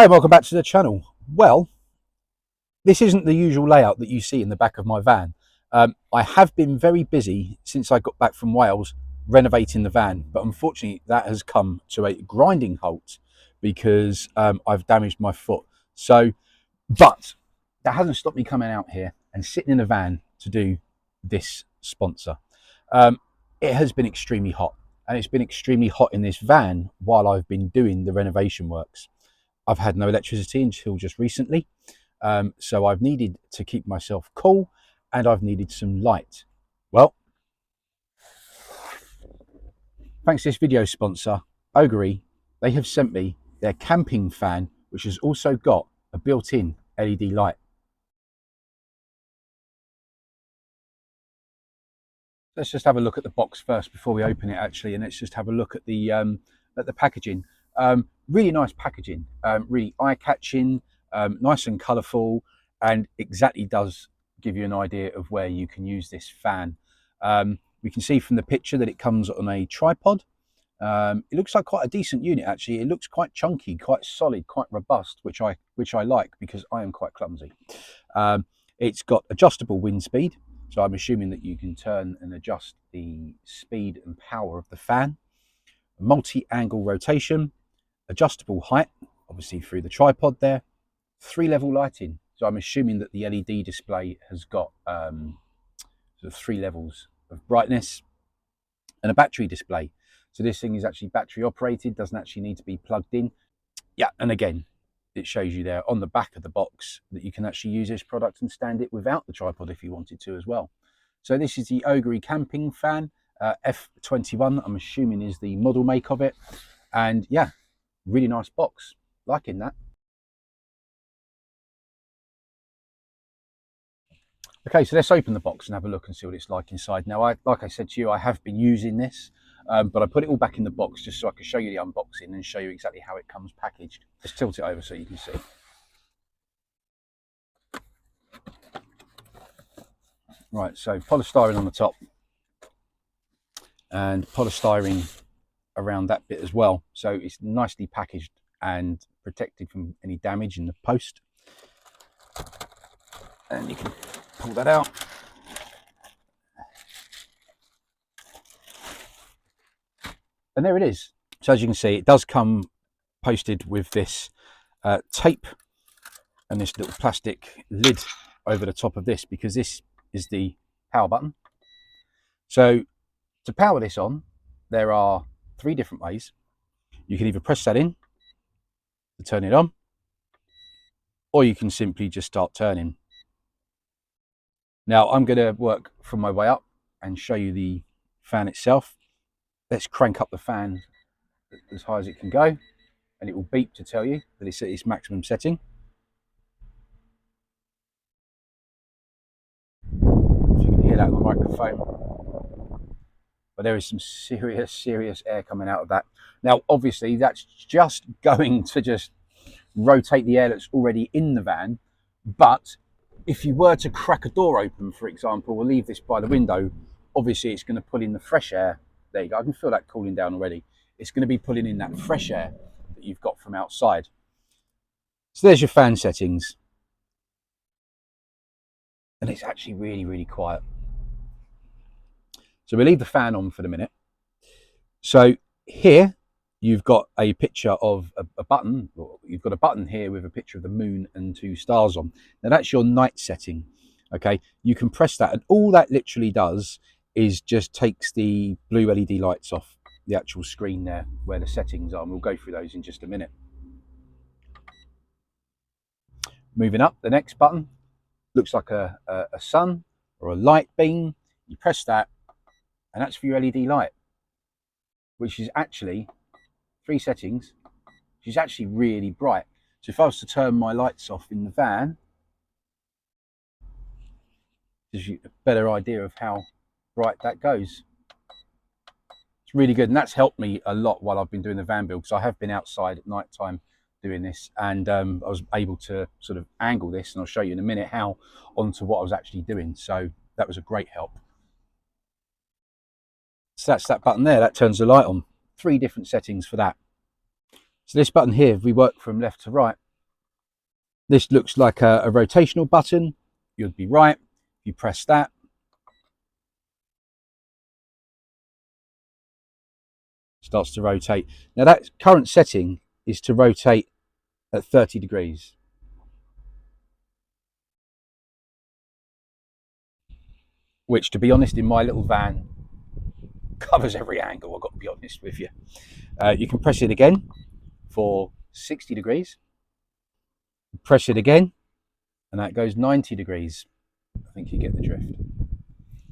Hi, welcome back to the channel. Well, this isn't the usual layout that you see in the back of my van. I have been very busy since I got back from Wales renovating the van, but unfortunately that has come to a grinding halt because I've damaged my foot. But that hasn't stopped me coming out here and sitting in a van to do this sponsor. It has been extremely hot, and it's been extremely hot in this van while I've been doing the renovation works. I've had no electricity until just recently, so I've needed to keep myself cool, and I've needed some light. Well, thanks to this video sponsor, OGERY, they have sent me their camping fan, which has also got a built-in LED light. Let's just have a look at the box first before we open it, actually, and let's just have a look at the packaging. Really nice packaging, really eye-catching, nice and colourful, and exactly does give you an idea of where you can use this fan. We can see from the picture that it comes on a tripod. It looks like quite a decent unit, actually. It looks quite chunky, quite solid, quite robust, which I like because I am quite clumsy. It's got adjustable wind speed, so I'm assuming that you can turn and adjust the speed and power of the fan. Multi-angle rotation, adjustable height, obviously through the tripod there. 3-level lighting, so I'm assuming that the LED display has got sort of 3 levels of brightness, and a battery display. So this thing is actually battery operated, doesn't actually need to be plugged in. Yeah, and again, it shows you there on the back of the box that you can actually use this product and stand it without the tripod if you wanted to as well. So this is the OGERY camping fan, F21, I'm assuming is the model make of it. And yeah, really nice box, liking that. Okay, so let's open the box and have a look and see what it's like inside. Now, like I said to you, I have been using this, but I put it all back in the box just so I can show you the unboxing and show you exactly how it comes packaged. Just tilt it over so you can see. Right, so polystyrene on the top and polystyrene around that bit as well. So it's nicely packaged and protected from any damage in the post. And you can pull that out. And there it is. So as you can see, it does come posted with this tape and this little plastic lid over the top of this, because this is the power button. So to power this on, there are 3 different ways. You can either press that in to turn it on, or you can simply just start turning. Now I'm going to work from my way up and show you the fan itself. Let's crank up the fan as high as it can go, and it will beep to tell you that it's at its maximum setting. So you can hear that on the microphone. But there is some serious air coming out of that. Now, obviously, that's just going to just rotate the air that's already in the van. But if you were to crack a door open, for example, or leave this by the window, obviously it's going to pull in the fresh air. There you go. I can feel that cooling down already. It's going to be pulling in that fresh air that you've got from outside. So there's your fan settings. And it's actually really, really quiet. So we'll leave the fan on for the minute. So here you've got a picture of a button. You've got a button here with a picture of the moon and 2 stars on. Now that's your night setting. Okay, you can press that, and all that literally does is just takes the blue LED lights off the actual screen there where the settings are, and we'll go through those in just a minute. Moving up, the next button looks like a sun or a light beam. You press that, and that's for your LED light, which is actually 3 settings, which is actually really bright. So if I was to turn my lights off in the van, gives you a better idea of how bright that goes. It's really good, and that's helped me a lot while I've been doing the van build, because I have been outside at night time doing this, and I was able to sort of angle this, and I'll show you in a minute how, onto what I was actually doing. So that was a great help. So that's that button there, that turns the light on. 3 different settings for that. So this button here, if we work from left to right, This looks like a rotational button. You'd be right. You press that. Starts to rotate. Now that current setting is to rotate at 30 degrees. Which, to be honest, in my little van, covers every angle, I've got to be honest with you. You can press it again for 60 degrees. Press it again, and that goes 90 degrees. I think you get the drift.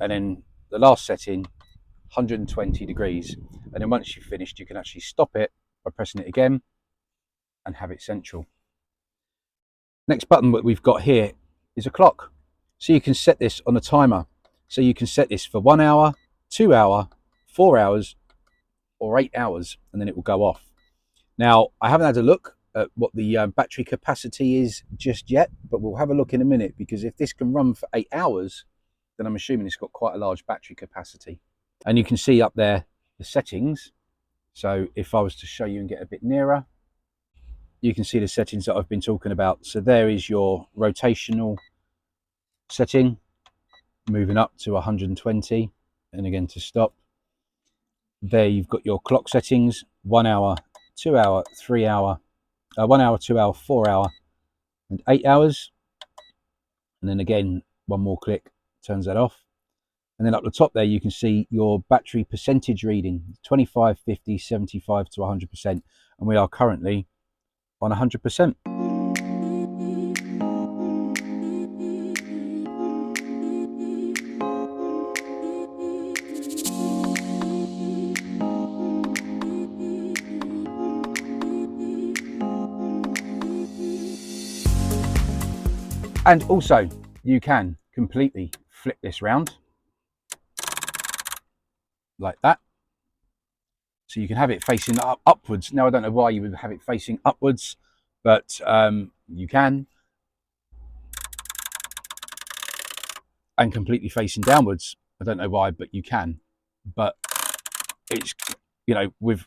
And then the last setting, 120 degrees. And then once you've finished, you can actually stop it by pressing it again and have it central. Next button that we've got here is a clock. So you can set this on a timer. So you can set this for 1 hour, 2 hour, 4 hours, or 8 hours, and then it will go off. Now, I haven't had a look at what the battery capacity is just yet, but we'll have a look in a minute, because if this can run for 8 hours, then I'm assuming it's got quite a large battery capacity. And you can see up there the settings. So if I was to show you and get a bit nearer, you can see the settings that I've been talking about. So there is your rotational setting, moving up to 120, and again to stop. There you've got your clock settings, 1 hour, 2 hour, 3 hour, 1 hour, 2 hour, 4 hour, and 8 hours. And then again, one more click turns that off. And then up the top there, you can see your battery percentage reading, 25, 50, 75 to 100%. And we are currently on 100%. And also, you can completely flip this round like that. So you can have it facing upwards. Now, I don't know why you would have it facing upwards, but you can. And completely facing downwards. I don't know why, but you can. But it's, you know, with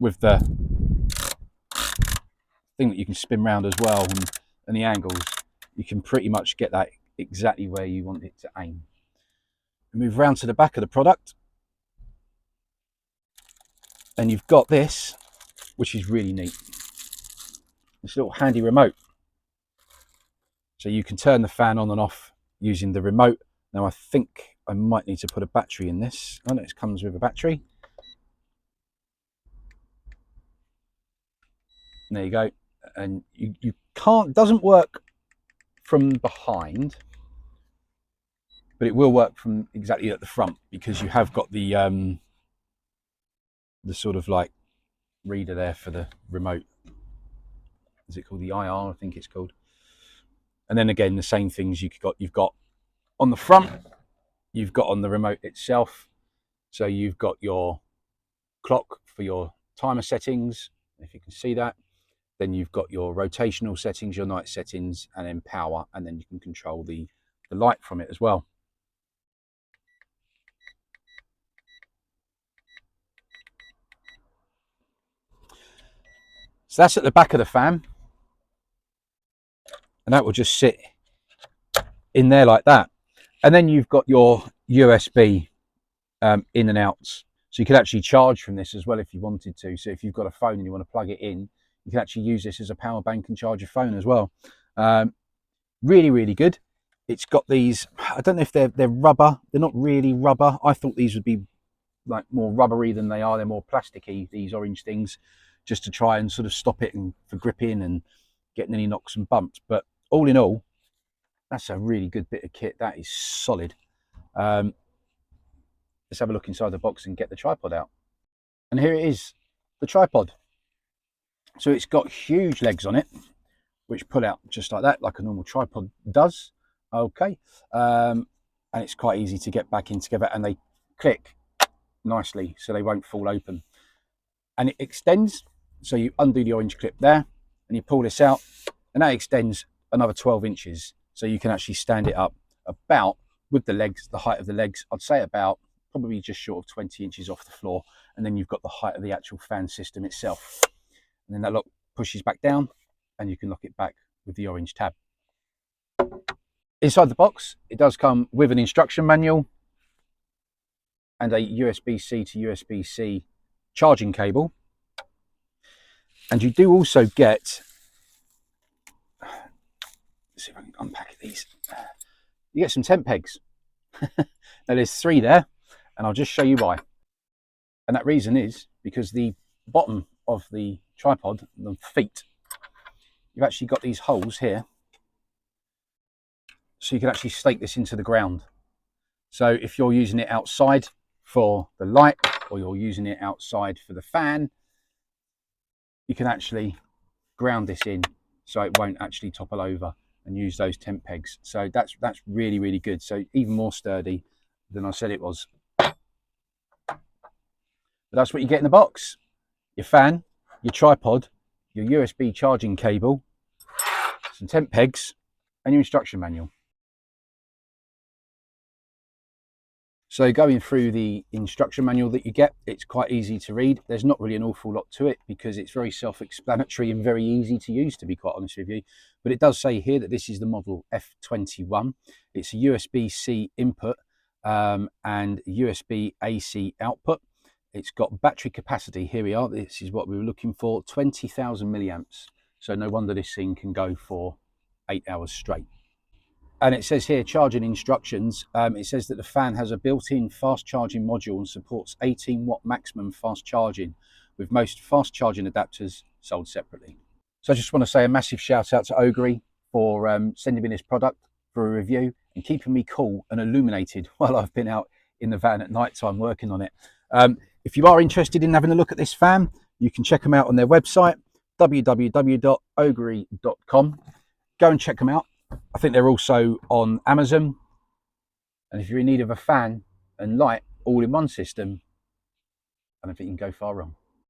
the thing that you can spin round as well, and the angles, you can pretty much get that exactly where you want it to aim. Move round to the back of the product, and you've got this, which is really neat. This little handy remote. So you can turn the fan on and off using the remote. Now I think I might need to put a battery in this. Oh no, it comes with a battery. And there you go. And you can't, doesn't work from behind, but it will work from exactly at the front, because you have got the sort of like reader there for the remote. Is it called the IR? I think it's called. And then again, the same things you've got on the front, you've got on the remote itself. So you've got your clock for your timer settings, if you can see that. Then you've got your rotational settings, your night settings, and then power, and then you can control the light from it as well. So that's at the back of the fan, and that will just sit in there like that. And then you've got your USB in and outs, so you could actually charge from this as well if you wanted to. So if you've got a phone and you want to plug it in, you can actually use this as a power bank and charge your phone as well. Really, really good. It's got these, I don't know if they're rubber. They're not really rubber. I thought these would be like more rubbery than they are. They're more plasticky, these orange things, just to try and sort of stop it and for gripping and getting any knocks and bumps. But all in all, that's a really good bit of kit. That is solid. Let's have a look inside the box and get the tripod out. And here it is, the tripod. So it's got huge legs on it, which pull out just like that, like a normal tripod does. Okay. And it's quite easy to get back in together, and they click nicely so they won't fall open. And it extends, so you undo the orange clip there and you pull this out, and that extends another 12 inches. So you can actually stand it up about, with the legs, the height of the legs, I'd say about probably just short of 20 inches off the floor. And then you've got the height of the actual fan system itself. And then that lock pushes back down, and you can lock it back with the orange tab. Inside the box, it does come with an instruction manual and a USB-C to USB-C charging cable. And you do also get, let's see if I can unpack these. You get some tent pegs. Now there's 3 there, and I'll just show you why. And that reason is because the bottom of the tripod, the feet, you've actually got these holes here, so you can actually stake this into the ground. So if you're using it outside for the light, or you're using it outside for the fan, you can actually ground this in so it won't actually topple over, and use those tent pegs. So that's really, really good. So even more sturdy than I said it was. But that's what you get in the box: your fan, your tripod, your USB charging cable, some tent pegs, and your instruction manual. So going through the instruction manual that you get, it's quite easy to read. There's not really an awful lot to it because it's very self-explanatory and very easy to use, to be quite honest with you. But it does say here that this is the model F21. It's a USB-C input and USB AC output. It's got battery capacity. Here we are. This is what we were looking for, 20,000 milliamps. So no wonder this thing can go for 8 hours straight. And it says here, charging instructions, it says that the fan has a built-in fast charging module and supports 18 watt maximum fast charging, with most fast charging adapters sold separately. So I just want to say a massive shout out to OGERY for sending me this product for a review and keeping me cool and illuminated while I've been out in the van at night time working on it. If you are interested in having a look at this fan, you can check them out on their website, www.ogery.com. Go and check them out. I think they're also on Amazon. And if you're in need of a fan and light all in one system, I don't think you can go far wrong.